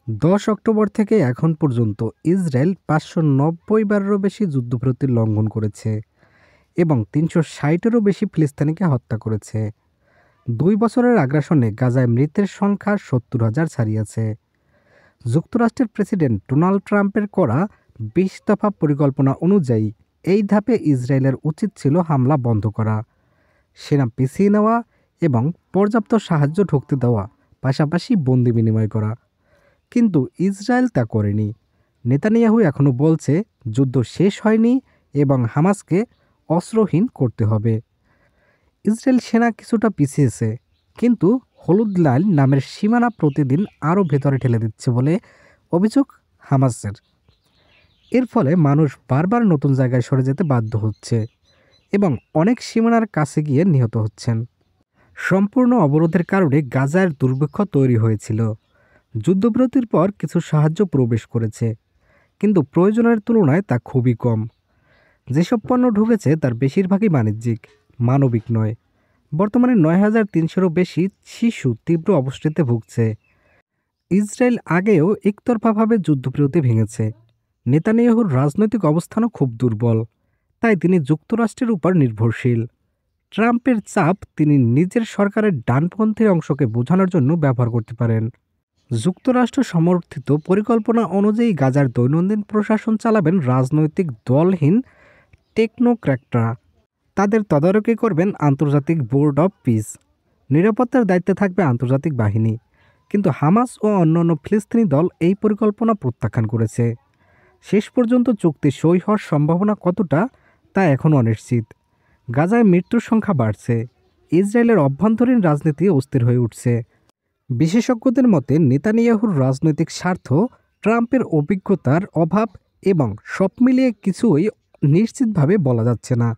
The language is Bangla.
অক্টোবর থেকে এখন পর্যন্ত ইসরায়েল ৫৯০ বারেরও বেশি যুদ্ধবিরতির লঙ্ঘন করেছে এবং ৩৬০-এরও বেশি ফিলিস্তিনিকে হত্যা করেছে। ২ বছরের আগ্রাসনে গাজায় মৃতের সংখ্যা ৭০,০০০ ছাড়িয়েছে। যুক্তরাষ্ট্রের প্রেসিডেন্ট ডোনাল্ড ট্রাম্পের করা ২০ দফা পরিকল্পনা অনুযায়ী এই ধাপে ইসরায়েলের উচিত ছিল হামলা বন্ধ করা, সেনা পিছিয়ে নেওয়া এবং পর্যাপ্ত সাহায্য ঢুকতে দেওয়া, পাশাপাশি বন্দি বিনিময় করা। কিন্তু ইসরায়েল তা করেনি। নেতানিয়াহু এখনও বলছে যুদ্ধ শেষ হয়নি এবং হামাসকে অস্ত্রহীন করতে হবে। ইসরায়েল সেনা কিছুটা পিছিয়েছে, কিন্তু হলুদ লাইন নামের সীমানা প্রতিদিন আরও ভেতরে ঠেলে দিচ্ছে বলে অভিযোগ হামাসের। এর ফলে মানুষ বারবার নতুন জায়গায় সরে যেতে বাধ্য হচ্ছে এবং অনেক সীমানার কাছে গিয়ে নিহত হচ্ছেন। সম্পূর্ণ অবরোধের কারণে গাজার দুর্ভিক্ষ তৈরি হয়েছিল। যুদ্ধবিরতির পর কিছু সাহায্য প্রবেশ করেছে, কিন্তু প্রয়োজনের তুলনায় তা খুবই কম। যেসব পণ্য ঢুকেছে তার বেশিরভাগই বাণিজ্যিক, মানবিক নয়। বর্তমানে ৯,৩০০-এরও বেশি শিশু তীব্র অপুষ্টিতে ভুগছে। ইসরায়েল আগেও একতরফাভাবে যুদ্ধবিরতি ভেঙেছে। নেতানিয়াহুর রাজনৈতিক অবস্থানও খুব দুর্বল, তাই তিনি যুক্তরাষ্ট্রের উপর নির্ভরশীল। ট্রাম্পের চাপ তিনি নিজের সরকারের ডানপন্থী অংশকে বোঝানোর জন্য ব্যবহার করতে পারেন। যুক্তরাষ্ট্র সমর্থিত পরিকল্পনা অনুযায়ী গাজার দৈনন্দিন প্রশাসন চালাবেন রাজনৈতিক দলহীন টেকনোক্র্যাটরা। তাদের তদারকি করবেন আন্তর্জাতিক বোর্ড অব পিস। নিরাপত্তার দায়িত্বে থাকবে আন্তর্জাতিক বাহিনী। কিন্তু হামাস ও অন্যান্য ফিলিস্তিনি দল এই পরিকল্পনা প্রত্যাখ্যান করেছে। শেষ পর্যন্ত চুক্তি সই হওয়ার সম্ভাবনা কতটা তা এখনও অনিশ্চিত। গাজায় মৃত্যুর সংখ্যা বাড়ছে। ইসরায়েলের অভ্যন্তরীণ রাজনীতি অস্থির হয়ে উঠছে। বিশেষজ্ঞদের মতে নেতানিয়াহুর রাজনৈতিক স্বার্থ, ট্রাম্পের অভিজ্ঞতার অভাব এবং সব মিলিয়ে কিছুই নিশ্চিতভাবে বলা যাচ্ছে না।